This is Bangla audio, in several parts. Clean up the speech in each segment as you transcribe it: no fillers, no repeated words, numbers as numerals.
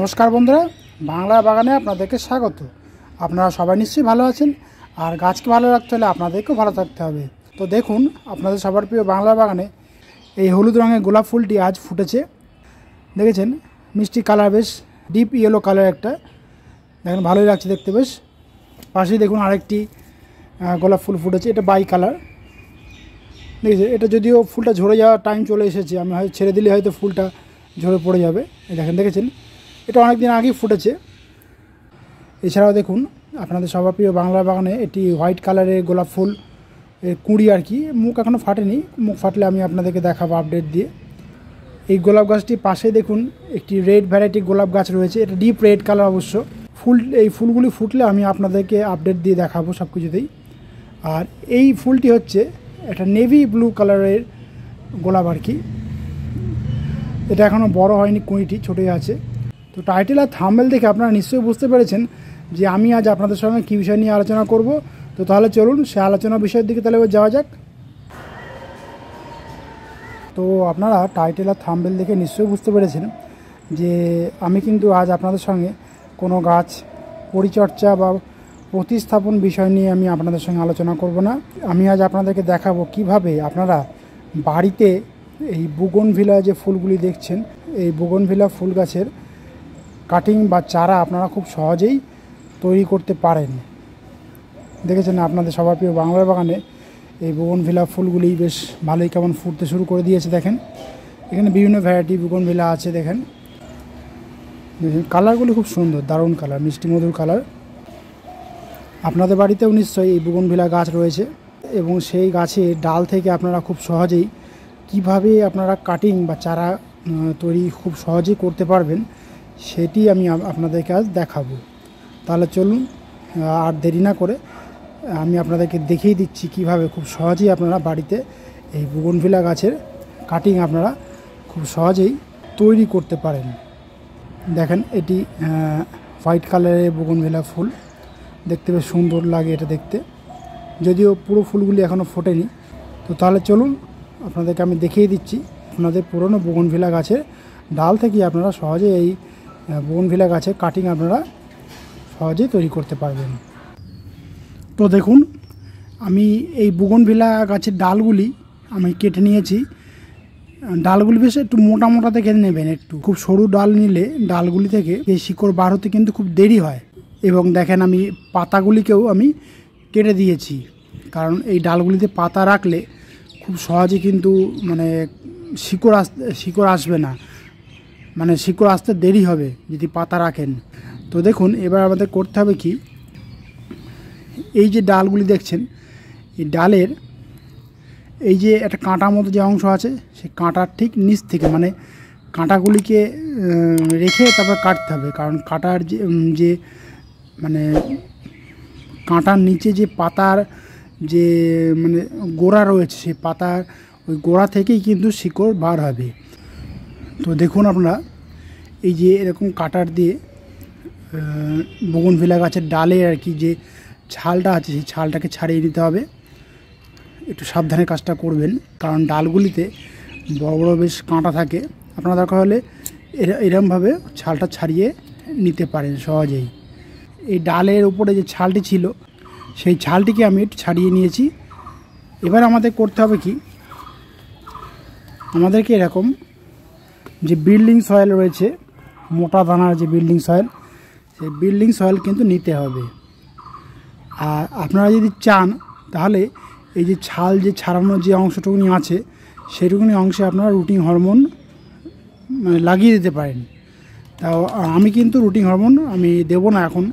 নমস্কার বন্ধুরা, বাংলা বাগানে আপনাদেরকে স্বাগত। আপনারা সবাই নিশ্চয়ই ভালো আছেন, আর গাছকে ভালো রাখতে হলে আপনাদেরকেও ভালো থাকতে হবে। তো দেখুন, আপনাদের সবার প্রিয় বাংলা বাগানে এই হলুদ রঙের গোলাপ ফুলটি আজ ফুটেছে। দেখেছেন, মিষ্টি কালার, বেশ ডিপ ইয়েলো কালার একটা, দেখেন ভালোই লাগছে দেখতে। বেশ পাশেই দেখুন আরেকটি গোলাপ ফুল ফুটেছে, এটা বাই কালার। দেখেছেন, এটা যদিও ফুলটা ঝরে যাওয়ার টাইম চলে এসেছে, আমি হয়তো ছেড়ে দিলে হয়তো ফুলটা ঝরে পড়ে যাবে। দেখেছেন এটা অনেক দিন আগেই ফুটেছে। এছাড়াও দেখুন, আপনাদের সবার প্রিয় বাংলা বাগানে এটি হোয়াইট কালারের গোলাপ ফুল কুঁড়ি আর কি, মুখ এখনও ফাটেনি, মুখ ফাটলে আমি আপনাদেরকে দেখাবো আপডেট দিয়ে। এই গোলাপ গাছটির পাশে দেখুন একটি রেড ভ্যারাইটি গোলাপ গাছ রয়েছে, এটা ডিপ রেড কালার অবশ্য। এই ফুলগুলি ফুটলে আমি আপনাদেরকে আপডেট দিয়ে দেখাবো সব কিছুতেই। আর এই ফুলটি হচ্ছে একটা নেভি ব্লু কালারের গোলাপ আর কি, এটা এখনও বড় হয়নি, কুঁড়িটি ছোটোই আছে। তো টাইটেল আর থাম্বনেল দেখে আপনারা নিশ্চয়ই বুঝতে পেরেছেন যে আমি আজ আপনাদের সঙ্গে কী বিষয় নিয়ে আলোচনা করব। তো তাহলে চলুন সে আলোচনা বিষয়ের দিকে তাহলে যাওয়া যাক। তো আপনারা টাইটেল আর থাম্বনেল দেখে নিশ্চয়ই বুঝতে পেরেছেন যে আমি কিন্তু আজ আপনাদের সঙ্গে কোনো গাছ পরিচর্যা বা প্রতিস্থাপন বিষয় নিয়ে আমি আপনাদের সঙ্গে আলোচনা করব না। আমি আজ আপনাদেরকে দেখাবো কিভাবে আপনারা বাড়িতে এই বুগনভিলা যে ফুলগুলি দেখছেন, এই বুগনভিলা ফুল গাছের কাটিং বা চারা আপনারা খুব সহজেই তৈরি করতে পারেন। দেখেছেন আপনাদের সবার প্রিয় বাংলা বাগানে এই বুগনভিলা ফুলগুলি বেশ ভালোই কেমন ফুটতে শুরু করে দিয়েছে। দেখেন এখানে বিভিন্ন ভ্যারাইটি বুগনভিলা আছে। দেখেন কালারগুলি খুব সুন্দর, দারুণ কালার, মিষ্টি মধুর কালার। আপনাদের বাড়িতেও নিশ্চয়ই এই বুগনভিলা গাছ রয়েছে, এবং সেই গাছের ডাল থেকে আপনারা খুব সহজেই কিভাবে আপনারা কাটিং বা চারা তৈরি খুব সহজেই করতে পারবেন সেটি আমি আপনাদেরকে আজ দেখাবো। তাহলে চলুন আর দেরি না করে আমি আপনাদেরকে দেখিয়ে দিচ্ছি কিভাবে খুব সহজেই আপনারা বাড়িতে এই বুগনভিলা গাছের কাটিং আপনারা খুব সহজেই তৈরি করতে পারেন। দেখেন এটি হোয়াইট কালারের বুগনভিলা ফুল, দেখতে বেশ সুন্দর লাগে এটা দেখতে, যদিও পুরো ফুলগুলি এখনও ফোটেনি। তো তাহলে চলুন আপনাদেরকে আমি দেখিয়ে দিচ্ছি আপনাদের পুরনো বুগনভিলা গাছের ডাল থেকে আপনারা সহজে এই বুগনভিলা গাছের কাটিং আপনারা সহজেই তৈরি করতে পারবেন। তো দেখুন, আমি এই বুগনভিলা গাছের ডালগুলি আমি কেটে নিয়েছি। ডালগুলি বেশ একটু মোটা মোটা থেকে নেবেন, একটু খুব সরু ডাল নিলে ডালগুলি থেকে এই শিকড় বার হতে কিন্তু খুব দেরি হয়। এবং দেখেন আমি পাতাগুলিকেও আমি কেটে দিয়েছি, কারণ এই ডালগুলিতে পাতা রাখলে খুব সহজে কিন্তু মানে শিকড় আসবে না, মানে শিকড় আসতে দেরি হবে যদি পাতা রাখেন। তো দেখুন এবার আমাদের করতে হবে কি, এই যে ডালগুলি দেখছেন, এই ডালের এই যে একটা কাঁটার মতো যে অংশ আছে, সেই কাঁটার ঠিক নিচ থেকে মানে কাঁটাগুলিকে রেখে তারপর কাটতে হবে। কারণ কাঁটার যে মানে কাঁটার নিচে যে পাতার যে মানে গোড়া রয়েছে, সেই পাতার ওই গোড়া থেকেই কিন্তু শিকড় বার হবে। তো দেখুন আপনারা এই যে এরকম কাটার দিয়ে বুগনভিলা গাছের ডালে আর কি যে ছালটা আছে, সেই ছালটাকে ছাড়িয়ে নিতে হবে। একটু সাবধানে কাজটা করবেন, কারণ ডালগুলিতে বড় বড় বেশ কাঁটা থাকে। আপনারা দরকার হলে এরকমভাবে ছালটা ছাড়িয়ে নিতে পারেন সহজেই। এই ডালের উপরে যে ছালটি ছিল, সেই ছালটিকে আমি একটু ছাড়িয়ে নিয়েছি। এবার আমাদের করতে হবে কি, আমাদেরকে এরকম যে বিল্ডিং সয়েল রয়েছে, মোটা দানার যে বিল্ডিং সয়েল, সেই বিল্ডিং সয়েল কিন্তু নিতে হবে। আর আপনারা যদি চান তাহলে এই যে ছাল যে ছাড়ানোর যে অংশটুকুনি আছে, সেটুকুনি অংশে আপনারা রুটিং হরমোন মানে লাগিয়ে দিতে পারেন। তাও আমি কিন্তু রুটিং হরমোন আমি দেবো না এখন।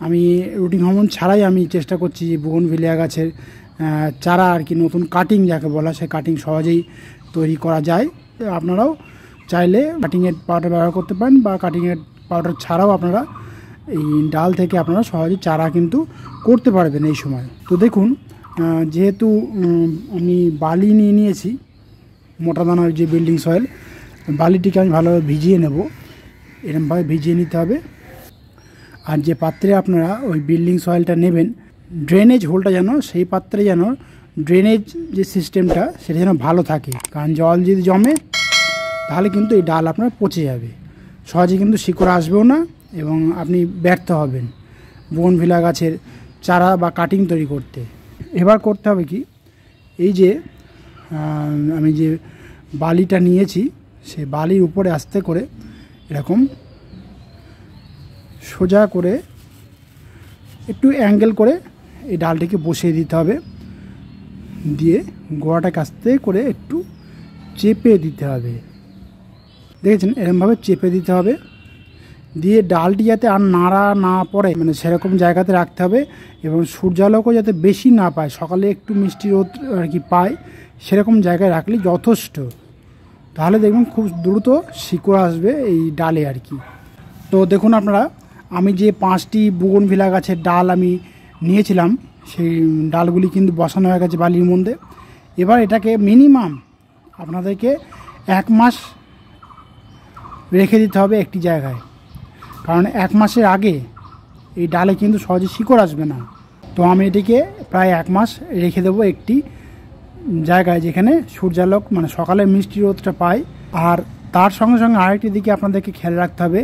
আমি রুটিং হরমোন ছাড়াই আমি চেষ্টা করছি যে বুগনভিলা গাছের চারা আর কি, নতুন কাটিং যাকে বলা, সেই কাটিং সহজেই তৈরি করা যায়। আপনারাও চাইলে কাটিংয়ের পাউডার ব্যবহার করতে পারেন, বা কাটিংয়ের পাউডার ছাড়াও আপনারা এই ডাল থেকে আপনারা সহজে চারা কিন্তু করতে পারবেন এই সময়। তো দেখুন, যেহেতু আমি বালি নিয়ে নিয়েছি, মোটা দানার যে বিল্ডিং সয়েল, বালিটিকে আমি ভালোভাবে ভিজিয়ে নেব। এরকমভাবে ভিজিয়ে নিতে হবে। আর যে পাত্রে আপনারা ওই বিল্ডিং সয়েলটা নেবেন, ড্রেনেজ হোলটা যেন সেই পাত্রে যেন ড্রেনেজ যে সিস্টেমটা সেটা যেন ভালো থাকে, কারণ জল যদি জমে তাহলে কিন্তু এই ডাল আপনার পচে যাবে। সহজে কিন্তু শিকড় আসবেও না এবং আপনি ব্যর্থ হবেন বোগনভিলা গাছের চারা বা কাটিং তৈরি করতে। এবার করতে হবে কি, এই যে আমি যে বালিটা নিয়েছি সেই বালির উপরে আস্তে করে এরকম সোজা করে একটু অ্যাঙ্গেল করে এই ডালটিকে বসিয়ে দিতে হবে, দিয়ে গোড়াটাকে আস্তে করে একটু চেপে দিতে হবে। দেখেছেন, এরকমভাবে চেপে দিতে হবে, দিয়ে ডালটি যাতে আর নাড়া না পড়ে মানে সেরকম জায়গাতে রাখতে হবে এবং সূর্যালোকও যাতে বেশি না পায়, সকালে একটু মিষ্টি রোদ আর কি পায় সেরকম জায়গায় রাখলে যথেষ্ট। তাহলে দেখবেন খুব দ্রুত শিকড় আসবে এই ডালে আর কি। তো দেখুন আপনারা, আমি যে 5টি বোগনভিলা গাছের ডাল আমি নিয়েছিলাম সেই ডালগুলি কিন্তু বসানো হয়ে গেছে বালির মধ্যে। এবার এটাকে মিনিমাম আপনাদেরকে 1 মাস রেখে দিতে হবে একটি জায়গায়, কারণ 1 মাসের আগে এই ডালে কিন্তু সহজে শিকড় আসবে না। তো আমি এটিকে প্রায় 1 মাস রেখে দেবো একটি জায়গায় যেখানে সূর্যালোক মানে সকালে মিষ্টি রোদটা পায়। আর তার সঙ্গে সঙ্গে আরেকটি দিকে আপনাদেরকে খেয়াল রাখতে হবে,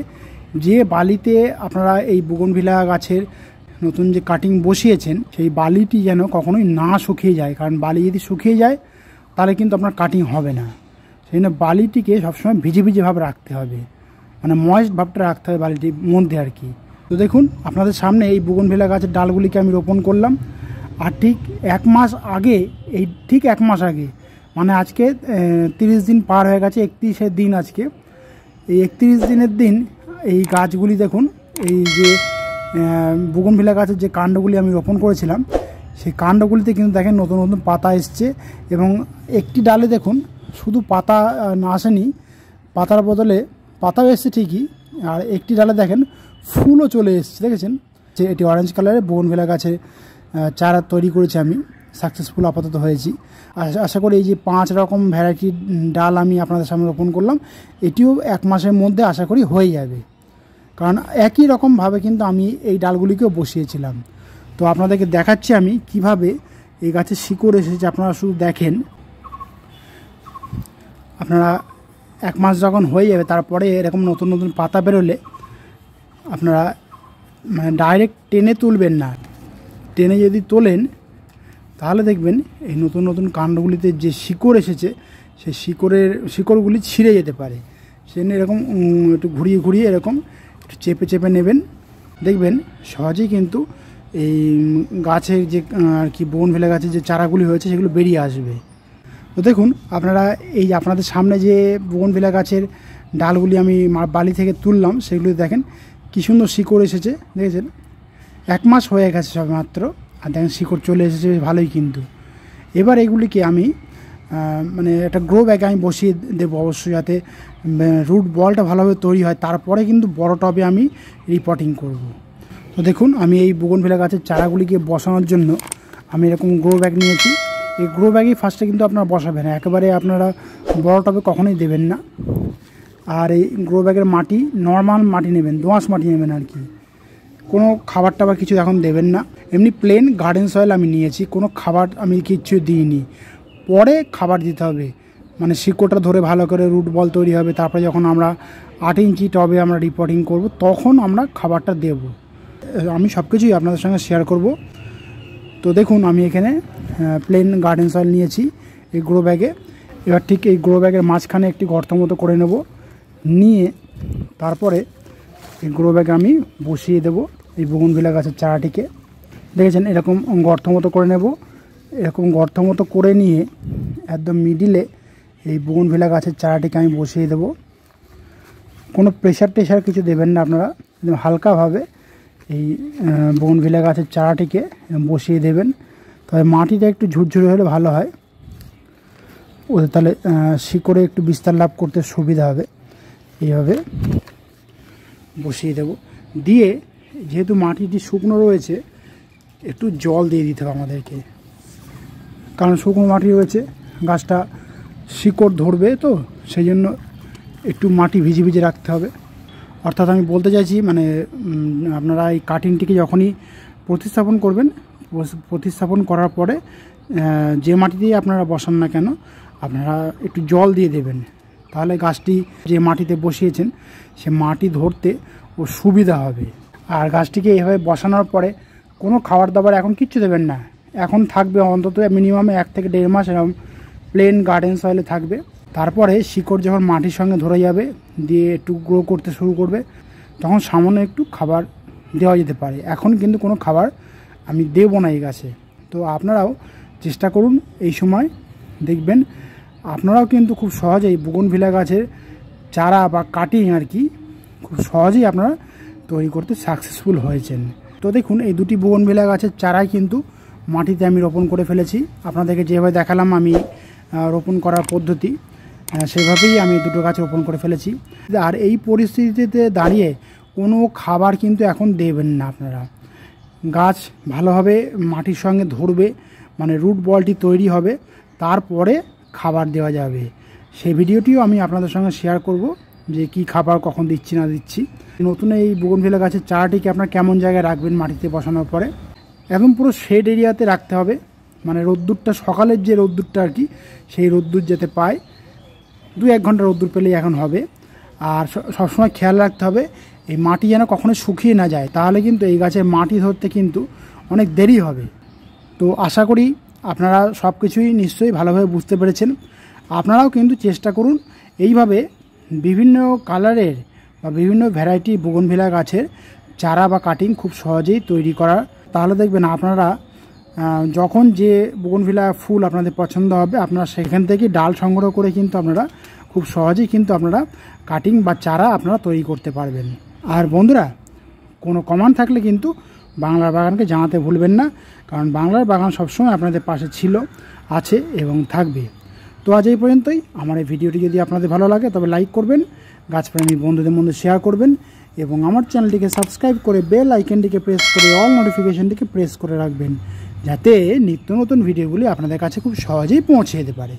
যে বালিতে আপনারা এই বোগনভিলা গাছের নতুন যে কাটিং বসিয়েছেন সেই বালিটি যেন কখনোই না শুকিয়ে যায়, কারণ বালি যদি শুকিয়ে যায় তাহলে কিন্তু আপনার কাটিং হবে না। সেই জন্য বালিটিকে সবসময় ভিজে ভিজে ভাব রাখতে হবে, মানে ময়েস্ট ভাবটা রাখতে হবে বালিটির মধ্যে আর কি। তো দেখুন আপনাদের সামনে এই বোগনভিলা গাছের ডালগুলিকে আমি রোপণ করলাম, আর ঠিক 1 মাস আগে, এই ঠিক 1 মাস আগে মানে আজকে 30 দিন পার হয়ে গেছে, 31 দিন আজকে। এই 31 দিনের দিন এই গাছগুলি দেখুন, এই যে বোগনভিলা গাছের যে কাণ্ডগুলি আমি রোপণ করেছিলাম সেই কাণ্ডগুলিতে কিন্তু দেখেন নতুন নতুন পাতা এসছে, এবং একটি ডালে দেখুন শুধু পাতা না আসেনি, পাতার বদলে পাতাও এসছে ঠিকই, আর একটি ডালে দেখেন ফুলও চলে এসছে। দেখেছেন যে এটি অরেঞ্জ কালারের বোগনভিলা গাছের চারা তৈরি করেছি আমি, সাকসেসফুল আপাতত হয়েছি। আশা করি এই যে 5 রকম ভ্যারাইটির ডাল আমি আপনাদের সামনে রোপণ করলাম, এটিও 1 মাসের মধ্যে আশা করি হয়ে যাবে, কারণ একই রকমভাবে কিন্তু আমি এই ডালগুলিকেও বসিয়েছিলাম। তো আপনাদেরকে দেখাচ্ছি আমি কিভাবে এই গাছের শিকড় এসেছে, আপনারা শুধু দেখেন। আপনারা 1 মাস যখন হয়ে যাবে তারপরে এরকম নতুন নতুন পাতা বেরোলে আপনারা মানে ডাইরেক্ট টেনে তুলবেন না, টেনে যদি তোলেন তাহলে দেখবেন এই নতুন নতুন কাণ্ডগুলিতে যে শিকড় এসেছে সেই শিকড়গুলি ছিঁড়ে যেতে পারে। সেজন্য এরকম একটু ঘুরিয়ে ঘুরিয়ে এরকম একটু চেপে চেপে নেবেন, দেখবেন সহজেই কিন্তু এই গাছের যে আর কি বোগনভিলা গাছের যে চারাগুলি হয়েছে সেগুলো বেরিয়ে আসবে। তো দেখুন আপনারা এই আপনাদের সামনে যে বোগনভিলা গাছের ডালগুলি আমি বালি থেকে তুললাম সেগুলি দেখেন কী সুন্দর শিকড় এসেছে। দেখেছেন 1 মাস হয়ে গেছে সবে মাত্র, আর দেখেন শিকড় চলে এসেছে ভালোই কিন্তু। এবার এগুলিকে আমি মানে একটা গ্রো ব্যাগে আমি বসিয়ে দেবো অবশ্যই, যাতে রুট বলটা ভালোভাবে তৈরি হয়, তারপরে কিন্তু বড় টবে আমি রিপোর্টিং করব। তো দেখুন আমি এই বোগনভিলা গাছের চারাগুলিকে বসানোর জন্য আমি এরকম গ্রো ব্যাগ নিয়েছি। এই গ্রো ব্যাগেই ফার্স্টে কিন্তু আপনারা বসাবেন, একেবারে আপনারা বড় টবে কখনোই দেবেন না। আর এই গ্রো ব্যাগের মাটি নর্মাল মাটি নেবেন, দোআঁশ মাটি নেবেন আর কি, কোনো খাবার টাবার কিছু এখন দেবেন না। এমনি প্লেন গার্ডেন সয়েল আমি নিয়েছি, কোনো খাবার আমি কিচ্ছু দিইনি, পরে খাবার দিতে হবে, মানে শিকড়টা ধরে ভালো করে রুট বল তৈরি হবে, তারপরে যখন আমরা 8 ইঞ্চি টবে আমরা রিপোর্টিং করব তখন আমরা খাবারটা দেব। আমি সব কিছুই আপনাদের সঙ্গে শেয়ার করব। তো দেখুন আমি এখানে প্লেন গার্ডেন সয়েল নিয়েছি এই গ্রো ব্যাগে। এবার ঠিক এই গ্রো ব্যাগের মাঝখানে একটি গর্ত মতো করে নেব, নিয়ে তারপরে এই গ্রো ব্যাগে আমি বসিয়ে দেব এই বোগনভিলা গাছের চারাটিকে। দেখেছেন এরকম গর্ত মতো করে নেব, এরকম গর্ত মতো করে নিয়ে একদম মিডিলে এই বোগনভিলা গাছের চারাটিকে আমি বসিয়ে দেব। কোনো প্রেশার টেশার কিছু দেবেন না আপনারা, একদম হালকাভাবে এই বোগনভিলা গাছের চারাটিকে বসিয়ে দেবেন। তবে মাটিটা একটু ঝুরঝুরে হলে ভালো হয়, ওদের তাহলে শিকড়ে একটু বিস্তার লাভ করতে সুবিধা হবে। এইভাবে বসিয়ে দেব, দিয়ে যেহেতু মাটিটি শুকনো রয়েছে একটু জল দিয়ে দিতে হবে আমাদেরকে, কারণ শুকনো মাটি রয়েছে গাছটা শিকড় ধরবে, তো সেই জন্য একটু মাটি ভিজে ভিজে রাখতে হবে। অর্থাৎ আমি বলতে চাইছি মানে আপনারা এই কাটিংটিকে যখনই প্রতিস্থাপন করবেন, প্রতিস্থাপন করার পরে যে মাটি দিয়ে আপনারা বসান না কেন আপনারা একটু জল দিয়ে দেবেন, তাহলে গাছটি যে মাটিতে বসিয়েছেন সে মাটি ধরতে ও সুবিধা হবে। আর গাছটিকে এইভাবে বসানোর পরে কোনো খাবার দাবার এখন কিচ্ছু দেবেন না, এখন থাকবে অন্তত মিনিমাম 1 থেকে 1.5 মাস এরকম প্লেন গার্ডেন সয়েলে থাকবে। তারপরে শিকড় যখন মাটির সঙ্গে ধরে যাবে, দিয়ে একটু গ্রো করতে শুরু করবে, তখন সামান্য একটু খাবার দেওয়া যেতে পারে। এখন কিন্তু কোনো খাবার আমি দেব না এই গাছে। তো আপনারাও চেষ্টা করুন, এই সময় দেখবেন আপনারাও কিন্তু খুব সহজেই বুগনভিলা গাছের চারা বা কাটিং আর কি খুব সহজেই আপনারা তৈরি করতে সাকসেসফুল হয়েছেন। তো দেখুন এই দুটি বুগনভিলা গাছের চারাই কিন্তু মাটিতে আমি রোপণ করে ফেলেছি। আপনাদেরকে যেভাবে দেখালাম আমি রোপণ করার পদ্ধতি, সেভাবেই আমি দুটো গাছ রোপণ করে ফেলেছি। আর এই পরিস্থিতিতে দাঁড়িয়ে কোনো খাবার কিন্তু এখন দেবেন না আপনারা। গাছ ভালোভাবে মাটির সঙ্গে ধরবে, মানে রুট বলটি তৈরি হবে, তারপরে খাবার দেওয়া যাবে। সেই ভিডিওটিও আমি আপনাদের সঙ্গে শেয়ার করব যে কি খাবার কখন দিচ্ছি না দিচ্ছি। নতুন এই বুগনভিলা গাছের চারাটিকে আপনার কেমন জায়গায় রাখবেন মাটিতে বসানোর পরে, একদম পুরো শেড এরিয়াতে রাখতে হবে, মানে রোদ্দুরটা সকালের যে রোদ্দুরটা আর কি সেই রোদ্দুর যেতে পায়, 2-1 ঘন্টা রোদ্দুর পেলেই এখন হবে। আর সবসময় খেয়াল রাখতে হবে এই মাটি যেন কখনো শুকিয়ে না যায়, তাহলে কিন্তু এই গাছের মাটি ধরতে কিন্তু অনেক দেরি হবে। তো আশা করি আপনারা সব কিছুই নিশ্চয়ই ভালোভাবে বুঝতে পেরেছেন। আপনারাও কিন্তু চেষ্টা করুন এইভাবে বিভিন্ন কালারের বা বিভিন্ন ভ্যারাইটি বুগনভিলা গাছের চারা বা কাটিং খুব সহজেই তৈরি করার। তাহলে দেখবেন আপনারা যখন যে বুগনভিলা ফুল আপনাদের পছন্দ হবে, আপনারা সেখান থেকে ডাল সংগ্রহ করে কিন্তু আপনারা খুব সহজেই কিন্তু আপনারা কাটিং বা চারা আপনারা তৈরি করতে পারবেন। আর বন্ধুরা, কোনো কমেন্ট থাকলে কিন্তু বাংলার বাগানকে জানাতে ভুলবেন না, কারণ বাংলার বাগান সবসময় আপনাদের পাশে ছিল, আছে এবং থাকবে। তো আজ এই পর্যন্তই। আমার এই ভিডিওটি যদি আপনাদের ভালো লাগে তবে লাইক করবেন, গাছপ্রেমী বন্ধুদের মধ্যে শেয়ার করবেন এবং আমার চ্যানেলটিকে সাবস্ক্রাইব করে বেল আইকনটিকে প্রেস করে অল নোটিফিকেশনটিকে প্রেস করে রাখবেন, যাতে নিত্য নতুন ভিডিওগুলি আপনাদের কাছে খুব সহজেই পৌঁছে যেতে পারে।